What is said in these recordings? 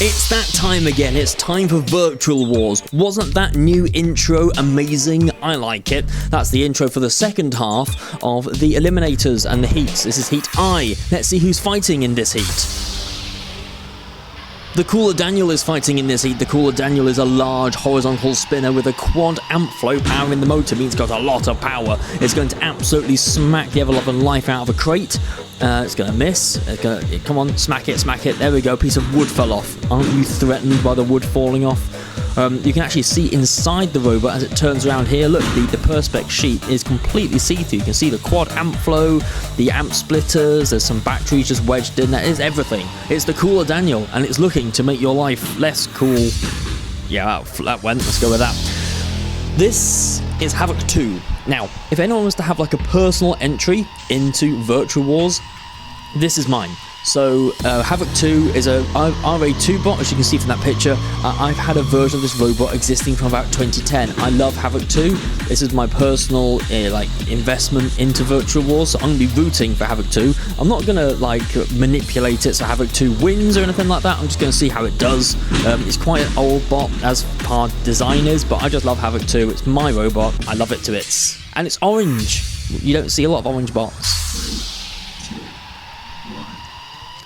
It's that time again, it's time for Virtual Wars. Wasn't that new intro amazing? I like it. That's the intro for the second half of the Eliminators and the Heats. This is Heat I. Let's see who's fighting in this heat. The Cooler Daniel is fighting in this heat. The Cooler Daniel is a large horizontal spinner with a quad amp flow power in the motor. Means it's got a lot of power. It's going to absolutely smack the ever-loving life out of a crate. It's going to miss. Come on, smack it, smack it. There we go. A piece of wood fell off. Aren't you threatened by the wood falling off? You can actually see inside the robot as it turns around here. Look, the perspex sheet is completely see-through. You can see the quad amp flow, the amp splitters, there's some batteries just wedged in. That is everything. It's the Cooler Daniel, and it's looking to make your life less cool. Yeah, that went. Let's go with that. This is Havoc 2. Now, if anyone was to have like a personal entry into Virtual Wars, this is mine. So, Havoc 2 is a RA2 bot, as you can see from that picture. I've had a version of this robot existing from about 2010. I love Havoc 2. This is my personal investment into Virtual Wars, so I'm going to be rooting for Havoc 2. I'm not going to manipulate it so Havoc 2 wins or anything like that. I'm just going to see how it does. It's quite an old bot as far as design is, but I just love Havoc 2. It's my robot. I love it to bits. And it's orange. You don't see a lot of orange bots.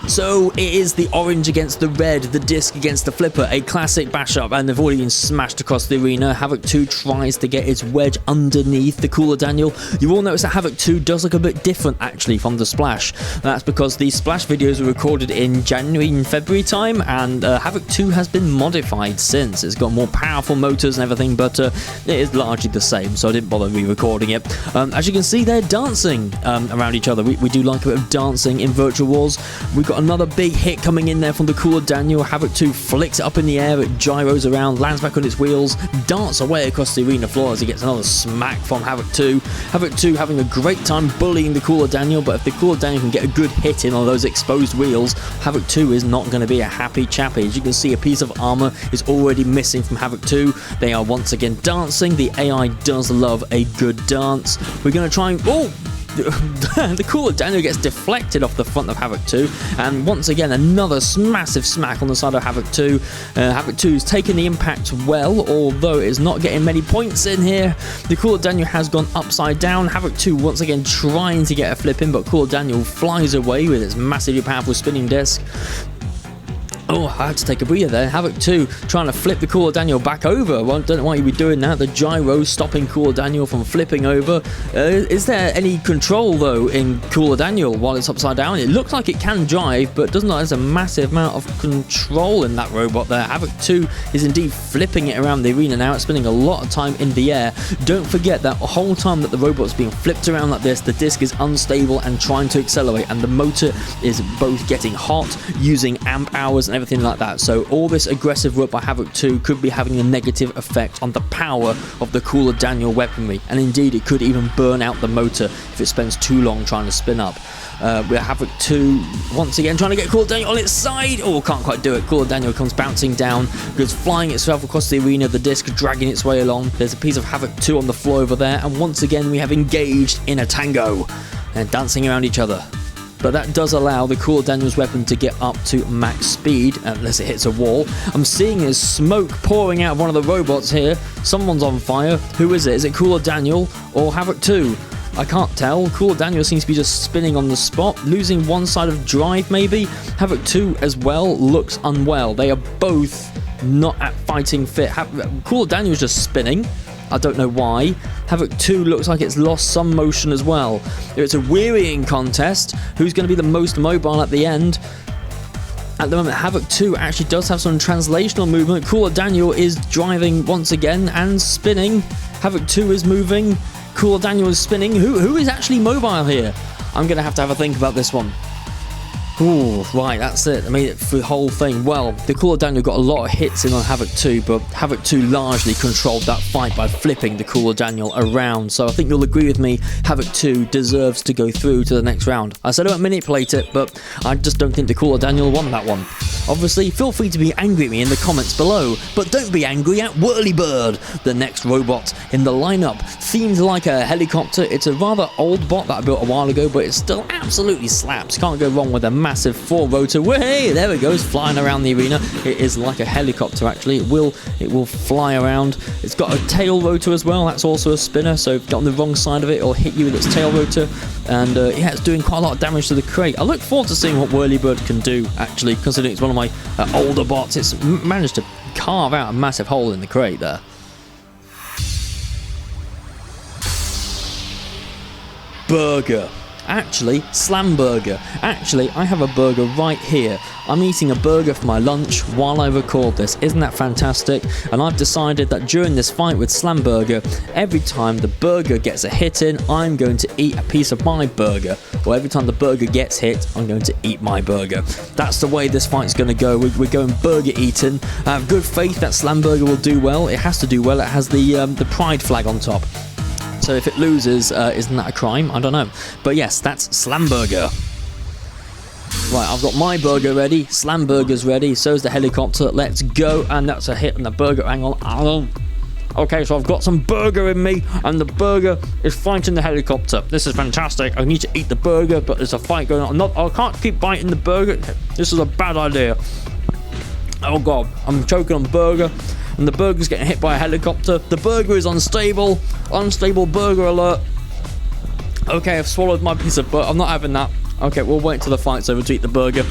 So it is the orange against the red, the disc against the flipper, a classic bash-up, and they've already been smashed across the arena. Havoc 2 tries to get its wedge underneath the Cooler Daniel. You all notice that Havoc 2 does look a bit different actually from the Splash. That's because the Splash videos were recorded in January and February time, and Havoc 2 has been modified since. It's got more powerful motors and everything, but it is largely the same, so I didn't bother re-recording it. As you can see, they're dancing around each other. We do like a bit of dancing in Virtual Wars. We've got another big hit coming in there from the Cooler Daniel. Havoc 2 flicks it up in the air, it gyros around, lands back on its wheels, darts away across the arena floor as he gets another smack from Havoc 2. Havoc 2 having a great time bullying the Cooler Daniel, but if the Cooler Daniel can get a good hit in on those exposed wheels, Havoc 2 is not going to be a happy chappy. As you can see, a piece of armor is already missing from Havoc 2. They are once again dancing. The AI does love a good dance. We're going to try and... Oh! The Cooler Daniel gets deflected off the front of Havoc 2, and once again another massive smack on the side of Havoc 2. Havoc 2's taken the impact well, although it is not getting many points in here. The Cooler Daniel has gone upside down. Havoc 2 once again trying to get a flip in, but Cooler Daniel flies away with its massively powerful spinning disc. Oh, I had to take a breather there. Havoc 2 trying to flip the Cooler Daniel back over. Well, don't know why you'd be doing that. The gyro stopping Cooler Daniel from flipping over. Is there any control, though, in Cooler Daniel while it's upside down? It looks like it can drive, but doesn't look like there's a massive amount of control in that robot there. Havoc 2 is indeed flipping it around the arena now. It's spending a lot of time in the air. Don't forget that the whole time that the robot's being flipped around like this, the disc is unstable and trying to accelerate, and the motor is both getting hot, using amp hours and everything like that. So all this aggressive work by Havoc 2 could be having a negative effect on the power of the Cooler Daniel weaponry, and indeed it could even burn out the motor if it spends too long trying to spin up. We have Havoc 2 once again trying to get Cooler Daniel on its side. Oh, can't quite do it. Cooler Daniel comes bouncing down, goes flying itself across the arena, the disc dragging its way along. There's a piece of Havoc 2 on the floor over there, and once again we have engaged in a tango and dancing around each other. But that does allow the Cooler Daniel's weapon to get up to max speed, unless it hits a wall. I'm seeing there's smoke pouring out of one of the robots here. Someone's on fire. Who is it? Is it Cooler Daniel or Havoc 2? I can't tell. Cooler Daniel seems to be just spinning on the spot, losing one side of drive maybe. Havoc 2 as well looks unwell. They are both not at fighting fit. Cooler Daniel's just spinning. I don't know why. Havoc 2 looks like it's lost some motion as well. It's a wearying contest. Who's going to be the most mobile at the end? At the moment, Havoc 2 actually does have some translational movement. Cooler Daniel is driving once again and spinning. Havoc 2 is moving. Cooler Daniel is spinning. Who is actually mobile here? I'm going to have a think about this one. Ooh, right, that's it. I made it for the whole thing. Well, the Cooler Daniel got a lot of hits in on Havoc 2, but Havoc 2 largely controlled that fight by flipping the Cooler Daniel around. So I think you'll agree with me, Havoc 2 deserves to go through to the next round. I said I won't manipulate it, but I just don't think the Cooler Daniel won that one. Obviously, feel free to be angry at me in the comments below, but don't be angry at Whirlybird, the next robot in the lineup. Themed like a helicopter, it's a rather old bot that I built a while ago, but it still absolutely slaps. Can't go wrong with a massive 4-rotor. Hey, there it goes, flying around the arena. It is like a helicopter, actually. It will fly around. It's got a tail rotor as well. That's also a spinner, so if you get on the wrong side of it, it'll hit you with its tail rotor. And yeah, it's doing quite a lot of damage to the crate. I look forward to seeing what Whirlybird can do, actually, considering it's one of my older bots. It's managed to carve out a massive hole in the crate there. Burger. Actually, Slam Burger. Actually, I have a burger right here. I'm eating a burger for my lunch while I record this. Isn't that fantastic? And I've decided that during this fight with Slam Burger, every time the burger gets a hit in, I'm going to eat a piece of my burger. Or every time the burger gets hit, I'm going to eat my burger. That's the way this fight's going to go. We're going burger eating. I have good faith that Slam Burger will do well. It has to do well. It has the pride flag on top. So if it loses, isn't that a crime? I don't know. But yes, that's Slam Burger. Right, I've got my burger ready. Slam Burger's ready. So's the helicopter. Let's go. And that's a hit on the burger. Hang on. Okay, so I've got some burger in me, and the burger is fighting the helicopter. This is fantastic. I need to eat the burger, but there's a fight going on. I can't keep biting the burger. This is a bad idea. Oh god, I'm choking on burger. And the burger's getting hit by a helicopter. The burger is unstable. Unstable burger alert. Okay, I've swallowed my piece of burger. I'm not having that. Okay, we'll wait until the fight's over to eat the burger.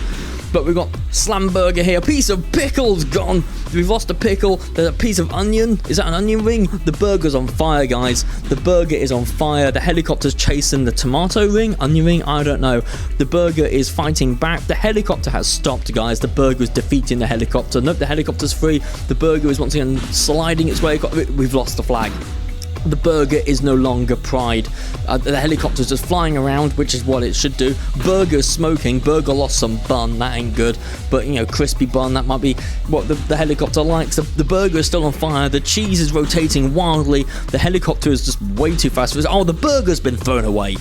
But we've got Slam Burger here. A piece of pickle's gone. We've lost a pickle. There's a piece of onion. Is that an onion ring? The burger's on fire, guys. The burger is on fire. The helicopter's chasing the tomato ring. Onion ring? I don't know. The burger is fighting back. The helicopter has stopped, guys. The burger is defeating the helicopter. Nope, the helicopter's free. The burger is once again sliding its way. We've lost the flag. The burger is no longer pride. The helicopter's just flying around, which is what it should do. Burger's smoking. Burger lost some bun. That ain't good. But, you know, crispy bun, that might be what the helicopter likes. The burger is still on fire. The cheese is rotating wildly. The helicopter is just way too fast. Oh, the burger's been thrown away.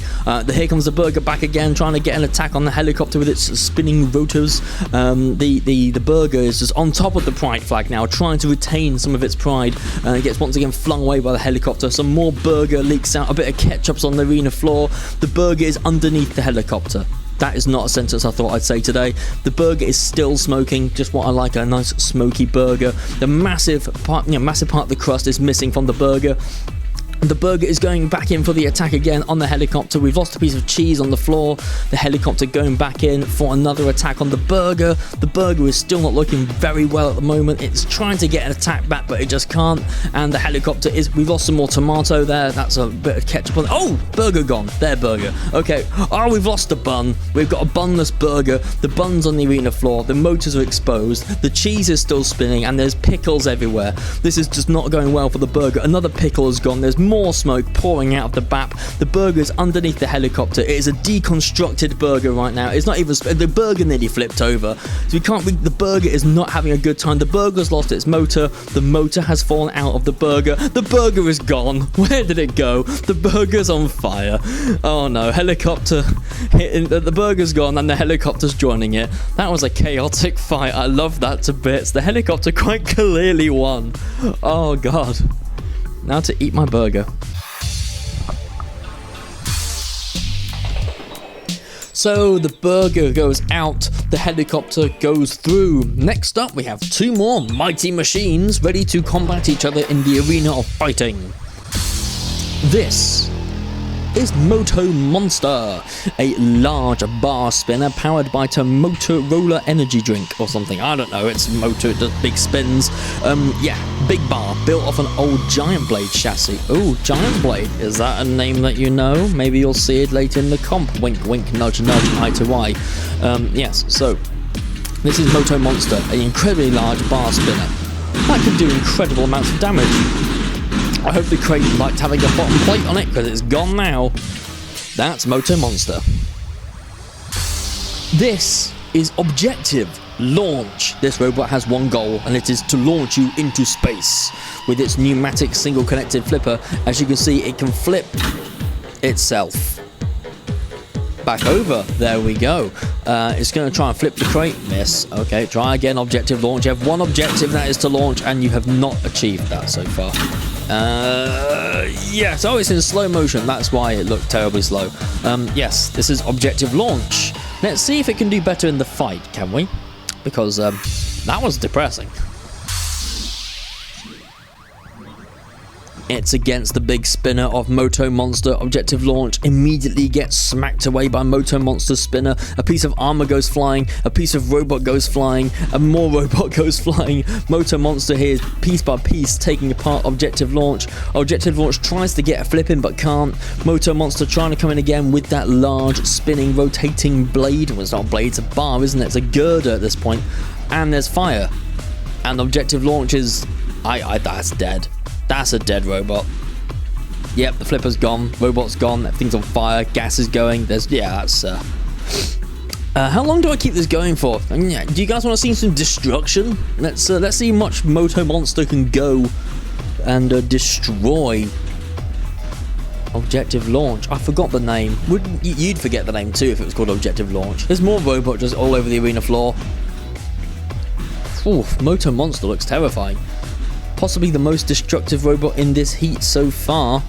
Here comes the burger back again, trying to get an attack on the helicopter with its spinning rotors. The burger is just on top of the pride flag now, trying to retain some of its pride. It gets once again flung away by the helicopter. Some more burger leaks out. A bit of ketchup's on the arena floor. The burger is underneath the helicopter. That is not a sentence I thought I'd say today. The burger is still smoking, just what I like, a nice smoky burger. The massive part of the crust is missing from the burger. The burger is going back in for the attack again on the helicopter. We've lost a piece of cheese on the floor. The helicopter going back in for another attack on the burger. The burger is still not looking very well at the moment. It's trying to get an attack back, but it just can't. And the helicopter is... We've lost some more tomato there. That's a bit of ketchup on... Oh! Burger gone. There, burger. Okay. Oh, we've lost a bun. We've got a bunless burger. The bun's on the arena floor. The motors are exposed. The cheese is still spinning, and there's pickles everywhere. This is just not going well for the burger. Another pickle is gone. There's more smoke pouring out of the BAP. The burger is underneath the helicopter. It is a deconstructed burger right now. It's not even... The burger nearly flipped over. So we can't... The burger is not having a good time. The burger's lost its motor. The motor has fallen out of the burger. The burger is gone. Where did it go? The burger's on fire. Oh no. Helicopter hitting... The burger's gone and the helicopter's joining it. That was a chaotic fight. I love that to bits. The helicopter quite clearly won. Oh god. Now to eat my burger. So the burger goes out, the helicopter goes through. Next up, we have two more mighty machines ready to combat each other in the arena of fighting. This is Moto Monster, a large bar spinner powered by a Motorola energy drink or something. I don't know, it's motor, it does big spins. Yeah, big bar, built off an old Giant Blade chassis. Oh, Giant Blade, is that a name that you know? Maybe you'll see it later in the comp. Wink, wink, nudge, nudge, eye to eye. Yes, so this is Moto Monster, an incredibly large bar spinner that can do incredible amounts of damage. I hope the crate liked having a bottom plate on it, because it's gone now. That's Moto Monster. This is Objective Launch. This robot has one goal, and it is to launch you into space. With its pneumatic single connected flipper, as you can see, it can flip itself back over. There we go. It's going to try and flip the crate. Miss. Okay, try again. Objective launch. You have one objective, that is to launch, and you have not achieved that so far. Yes. Oh, it's in slow motion. That's why it looked terribly slow. Yes, this is Objective Launch. Let's see if it can do better in the fight, can we? Because that was depressing. It's against the big spinner of Moto Monster. Objective launch immediately gets smacked away by Moto Monster's spinner. A piece of armor goes flying, a piece of robot goes flying, and more robot goes flying. Moto Monster here is piece by piece taking apart Objective launch. Objective launch tries to get a flip in but can't. Moto Monster trying to come in again with that large spinning rotating blade. Well, it's not a blade, it's a bar, isn't it? It's a girder at this point. And there's fire. And Objective launch is... that's dead. That's a dead robot. Yep, the flipper's gone, robot's gone, everything's on fire, gas is going. That's how long do I keep this going for? Do you guys want to see some destruction? Let's see how much Moto Monster can go and destroy Objective launch. I forgot the name. You'd forget the name too if it was called Objective launch. There's more robot just all over the arena floor. Oof, Moto Monster looks terrifying. Possibly the most destructive robot in this heat so far.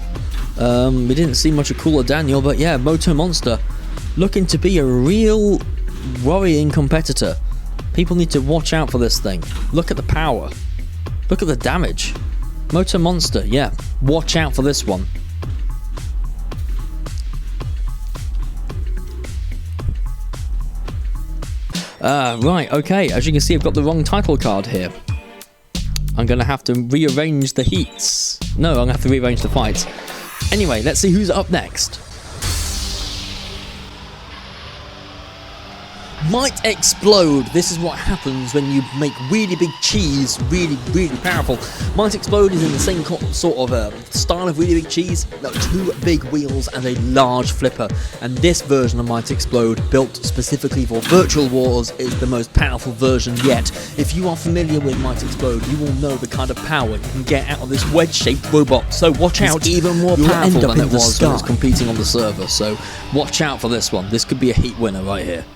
We didn't see much of Cooler Daniel, but yeah, Moto Monster looking to be a real worrying competitor. People need to watch out for this thing. Look at the power. Look at the damage. Moto Monster, yeah, watch out for this one. Right, okay, as you can see, I've got the wrong title card here. I'm going to have to rearrange the heats. No, I'm going to have to rearrange the fights. Anyway, let's see who's up next. Might Explode. This is what happens when you make really big cheese really, really powerful. Might Explode is in the same sort of style of really big cheese. Two big wheels and a large flipper. And this version of Might Explode, built specifically for Virtual Wars, is the most powerful version yet. If you are familiar with Might Explode, you will know the kind of power you can get out of this wedge-shaped robot. So watch out. It's even more powerful than it was when it was competing on the server. So watch out for this one. This could be a heat winner right here.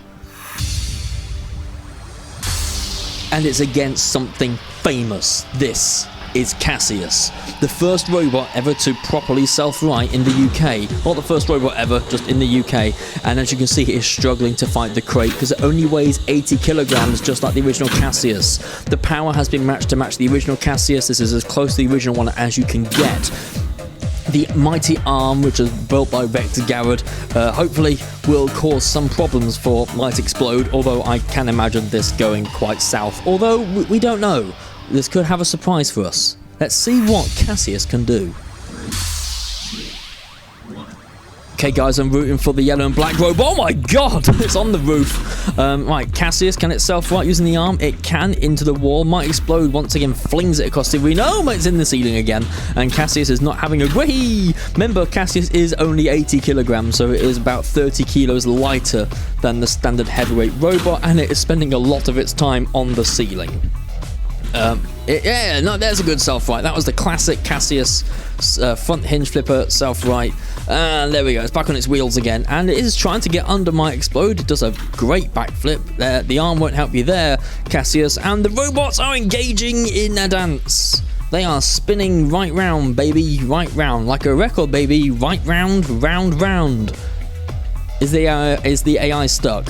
And it's against something famous. This is Cassius, the first robot ever to properly self-right in the UK. Not the first robot ever, just in the UK. And as you can see, it is struggling to fight the crate because it only weighs 80 kilograms, just like the original Cassius. The power has been matched to match the original Cassius. This is as close to the original one as you can get. The mighty arm, which is built by Rex Garrett, hopefully will cause some problems for Might Explode, although I can imagine this going quite south. Although, we don't know. This could have a surprise for us. Let's see what Cassius can do. Okay guys, I'm rooting for the yellow and black robot. Oh my god, it's on the roof. Right, Cassius, can it self-right using the arm? It can, into the wall. Might Explode once again flings it across the arena. Oh, it's in the ceiling again. And Cassius is not having a great... Remember, Cassius is only 80 kilograms, so it is about 30 kilos lighter than the standard heavyweight robot, and it is spending a lot of its time on the ceiling. There's a good self-right. That was the classic Cassius front hinge flipper self-right. And there we go. It's back on its wheels again. And it is trying to get under Might Explode. It does a great backflip. The arm won't help you there, Cassius. And the robots are engaging in a dance. They are spinning right round, baby. Right round. Like a record, baby. Right round, round, round. Is the AI stuck?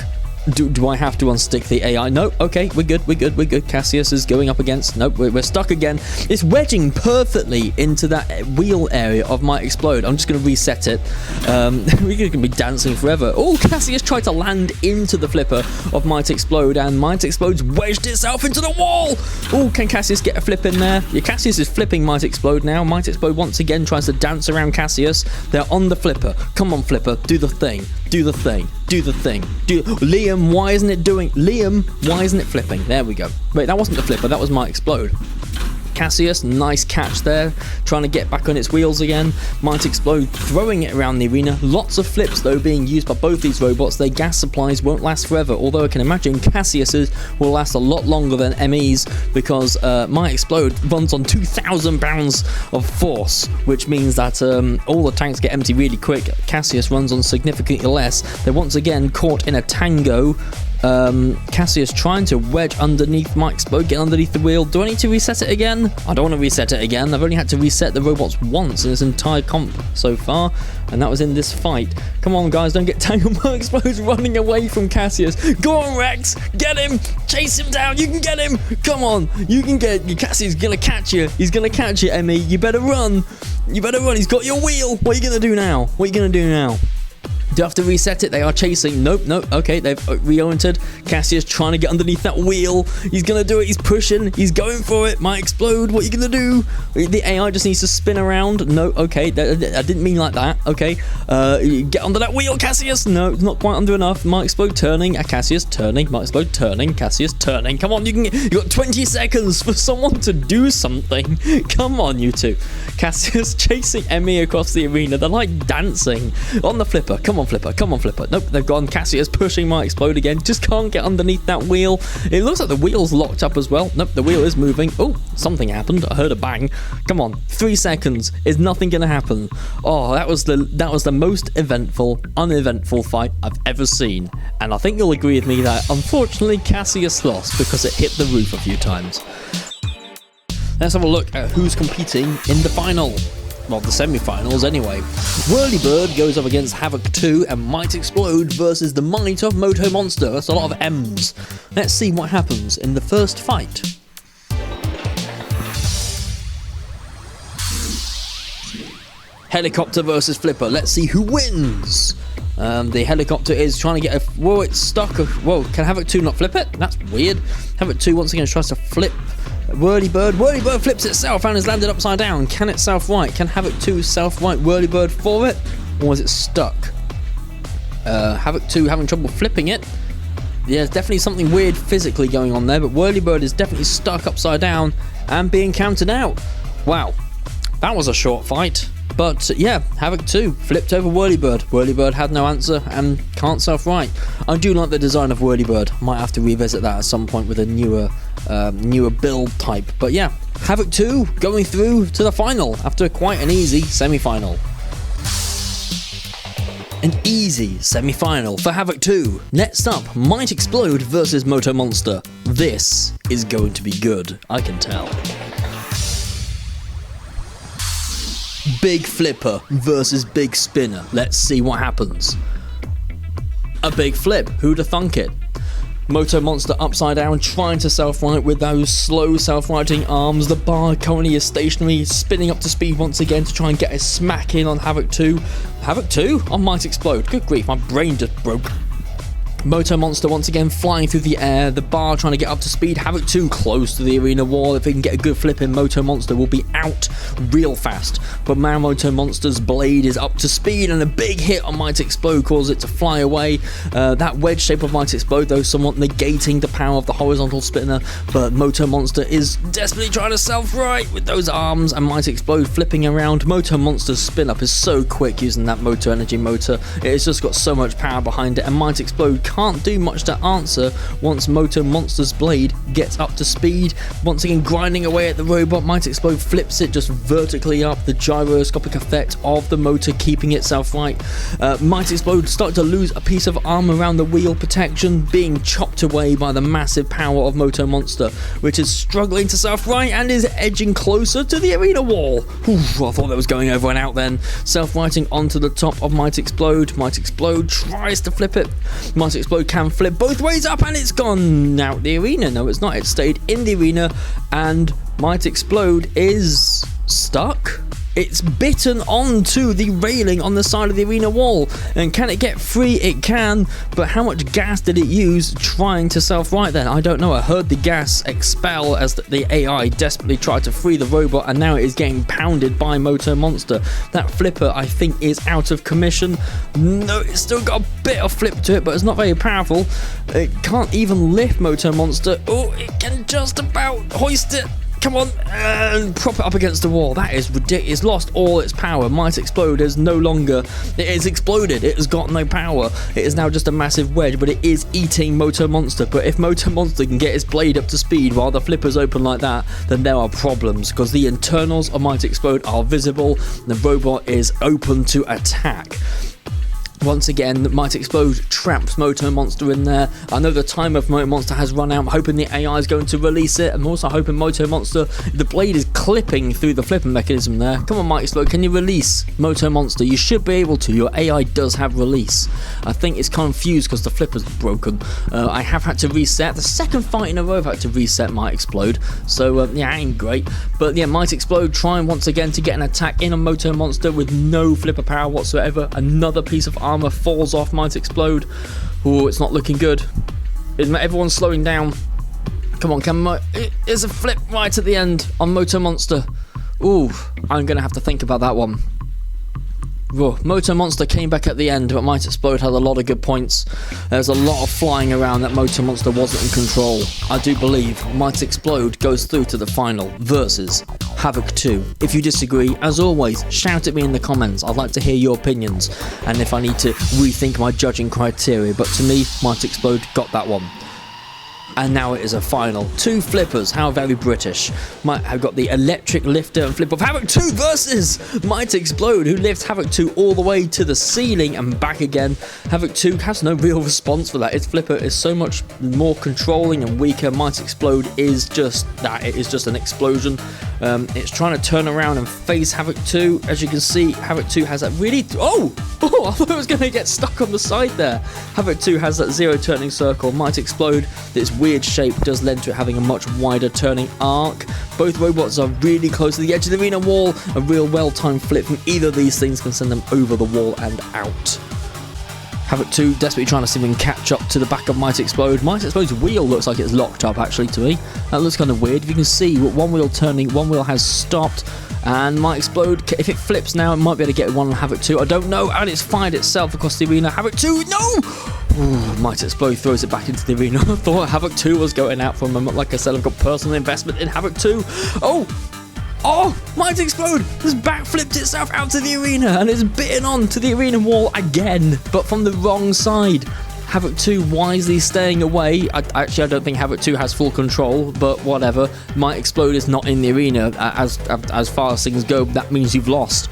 Do I have to unstick the AI? No, okay, we're good. Cassius is going up against... Nope, we're stuck again. It's wedging perfectly into that wheel area of Might Explode. I'm just going to reset it. We're going to be dancing forever. Oh, Cassius tried to land into the flipper of Might Explode, and Might Explode's wedged itself into the wall! Oh, can Cassius get a flip in there? Yeah, Cassius is flipping Might Explode now. Might Explode once again tries to dance around Cassius. They're on the flipper. Come on, flipper, do the thing. Do the thing. Do the thing. Liam, why isn't it doing... Liam, why isn't it flipping? There we go. Wait, that wasn't the flipper. That was Might Explode. Cassius, nice catch there, trying to get back on its wheels again. Might Explode throwing it around the arena. Lots of flips though being used by both these robots. Their gas supplies won't last forever, although I can imagine Cassius's will last a lot longer than ME's, because Might Explode runs on 2,000 pounds of force, which means that all the tanks get empty really quick. Cassius runs on significantly less. They're once again caught in a tango. Cassius trying to wedge underneath Might Explode, get underneath the wheel. Do I need to reset it again? I don't want to reset it again. I've only had to reset the robots once in this entire comp so far, and that was in this fight. Come on, guys, don't get tangled. Might Explode's running away from Cassius. Go on, Rex, get him, chase him down. You can get him. Come on, you can get. Cassius is gonna catch you. He's gonna catch you, Emmy. You better run. You better run. He's got your wheel. What are you gonna do now? What are you gonna do now? Do you have to reset it? They are chasing. Nope. Okay, they've re-entered. Cassius trying to get underneath that wheel. He's going to do it. He's pushing. He's going for it. Might Explode. What are you going to do? The AI just needs to spin around. No, okay. I didn't mean like that. Okay. Get under that wheel, Cassius. No, it's not quite under enough. Might Explode turning. Cassius turning. Might Explode turning. Cassius turning. Come on, you got 20 seconds for someone to do something. Come on, you two. Cassius chasing Emmy across the arena. They're like dancing on the flipper. Come on, flipper. Come on, flipper. Nope, they've gone. Cassius pushing Might Explode again. Just can't get underneath that wheel. It looks like the wheel's locked up as well. Nope, the wheel is moving. Oh, something happened. I heard a bang. Come on, 3 seconds. Is nothing gonna happen? Oh, that was the most uneventful fight I've ever seen. And I think you'll agree with me that unfortunately Cassius lost because it hit the roof a few times. Let's have a look at who's competing in the final. Well, the semi-finals anyway. Whirlybird goes up against Havoc 2 and Might Explode versus the might of Moto Monster. That's a lot of M's. Let's see what happens in the first fight. Helicopter versus Flipper. Let's see who wins. The helicopter is trying to get a... Whoa, it's stuck. Whoa, can Havoc 2 not flip it? That's weird. Havoc 2 once again tries to flip Whirlybird. Whirlybird flips itself and has landed upside down. Can it self-right? Can Havoc 2 self-right Whirlybird for it? Or is it stuck? Havoc 2 having trouble flipping it. Yeah, there's definitely something weird physically going on there, but Whirlybird is definitely stuck upside down and being counted out. Wow, that was a short fight. But yeah, Havoc 2 flipped over Whirlybird. Whirlybird had no answer and can't self-right. I do like the design of Whirlybird. Might have to revisit that at some point with a newer build type. But yeah, Havoc 2 going through to the final after quite an easy semi-final. An easy semi-final for Havoc 2. Next up, Might Explode versus Moto Monster. This is going to be good, I can tell. Big Flipper versus Big Spinner. Let's see what happens. A big flip. Who'd have thunk it? Moto Monster upside down, trying to self-right with those slow self-righting arms. The bar currently is stationary, spinning up to speed once again to try and get a smack in on Havoc 2. Havoc 2 on Might Explode. Good grief, my brain just broke. Moto Monster once again flying through the air, the bar trying to get up to speed. Havoc 2 close to the arena wall. If he can get a good flip in, Moto Monster will be out real fast. But now Moto Monster's blade is up to speed and a big hit on Might Explode causes it to fly away. That wedge shape of Might Explode though somewhat negating the power of the horizontal spinner, but Moto Monster is desperately trying to self-right with those arms and Might Explode flipping around. Moto Monster's spin up is so quick using that Moto Energy motor. It's just got so much power behind it and Might Explode can't do much to answer once Moto Monster's blade gets up to speed. Once again grinding away at the robot, Might Explode flips it just vertically up, the gyroscopic effect of the motor keeping itself right. Might Explode starting to lose a piece of arm around the wheel protection, being chopped away by the massive power of Moto Monster, which is struggling to self-right and is edging closer to the arena wall. Oof, I thought that was going over and out then. Self-righting onto the top of Might Explode. Might Explode tries to flip it. Might Explode can flip both ways up and it's gone out the arena. No, it's not. It stayed in the arena and Might Explode is stuck. It's bitten onto the railing on the side of the arena wall. And can it get free? It can, but how much gas did it use trying to self-right then? I don't know. I heard the gas expel as the AI desperately tried to free the robot, and now it is getting pounded by Moto Monster. That flipper, I think, is out of commission. No, it's still got a bit of flip to it, but it's not very powerful. It can't even lift Moto Monster. Oh, it can just about hoist it. Come on, and prop it up against the wall. That is ridiculous. It's lost all its power. Might Explode is no longer... It is exploded. It has got no power. It is now just a massive wedge, but it is eating Moto Monster. But if Moto Monster can get its blade up to speed while the flipper's open like that, then there are problems, because the internals of Might Explode are visible. The robot is open to attack. Once again, Might Explode traps Moto Monster in there. I know the time of Moto Monster has run out. I'm hoping the AI is going to release it. I'm also hoping Moto Monster, the blade is clipping through the flipper mechanism there. Come on, Might Explode, can you release Moto Monster? You should be able to. Your AI does have release. I think it's confused because the flipper's broken. I have had to reset. The second fight in a row I've had to reset Might Explode. So, yeah, ain't great. But yeah, Might Explode trying once again to get an attack in on Moto Monster with no flipper power whatsoever. Another piece of armor falls off Might Explode. Oh, it's not looking good. Everyone's slowing down. Come on, there's a flip right at the end on Moto Monster. Ooh, I'm going to have to think about that one. Whoa. Moto Monster came back at the end, but Might Explode had a lot of good points. There's a lot of flying around that Moto Monster wasn't in control. I do believe Might Explode goes through to the final versus Havoc 2. If you disagree, as always, shout at me in the comments. I'd like to hear your opinions and if I need to rethink my judging criteria, but to me, Might Explode got that one. And now it is a final. Two flippers, how very British. Might have got the electric lifter and flip of Havoc 2 versus Might Explode, who lifts Havoc 2 all the way to the ceiling and back again. Havoc 2 has no real response for that. Its flipper is so much more controlling and weaker. Might Explode is just that. It is just an explosion. It's trying to turn around and face Havoc 2. As you can see, Havoc 2 has that really... Oh, I thought it was going to get stuck on the side there. Havoc 2 has that zero turning circle. Might Explode, this weird shape does lend to it having a much wider turning arc. Both robots are really close to the edge of the arena wall. A real well-timed flip from either of these things can send them over the wall and out. Havoc 2 desperately trying to see if he can catch up to the back of Might Explode. Might Explode's wheel looks like it's locked up, actually, to me. That looks kind of weird. If you can see, one wheel turning, one wheel has stopped, and Might Explode, if it flips now, it might be able to get one on Havoc 2. I don't know, and it's fired itself across the arena. Havoc 2, no! Ooh, Might Explode throws it back into the arena. I thought Havoc 2 was going out for a moment. Like I said, I've got personal investment in Havoc 2. Oh, Might Explode has backflipped itself out to the arena and is bitten on to the arena wall again, but from the wrong side. Havoc 2 wisely staying away. I don't think Havoc 2 has full control, but whatever. Might Explode is not in the arena. As far as things go, that means you've lost.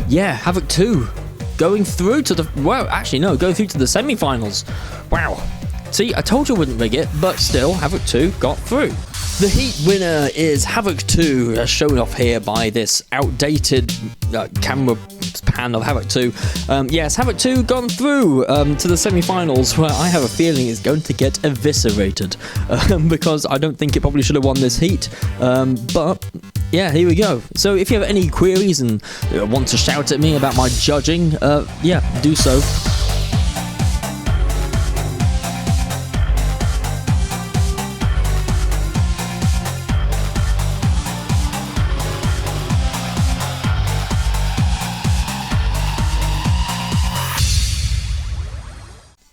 Yeah, Havoc 2 going through to the... Well, actually, no, going through to the semi-finals. Wow. See, I told you I wouldn't rig it, but still, Havoc 2 got through. The heat winner is Havoc 2, as shown off here by this outdated camera pan of Havoc 2. Yes, Havoc 2 gone through to the semi-finals, where I have a feeling it's going to get eviscerated, because I don't think it probably should have won this heat. But yeah, here we go. So if you have any queries and want to shout at me about my judging, yeah, do so.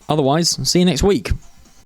Otherwise, see you next week.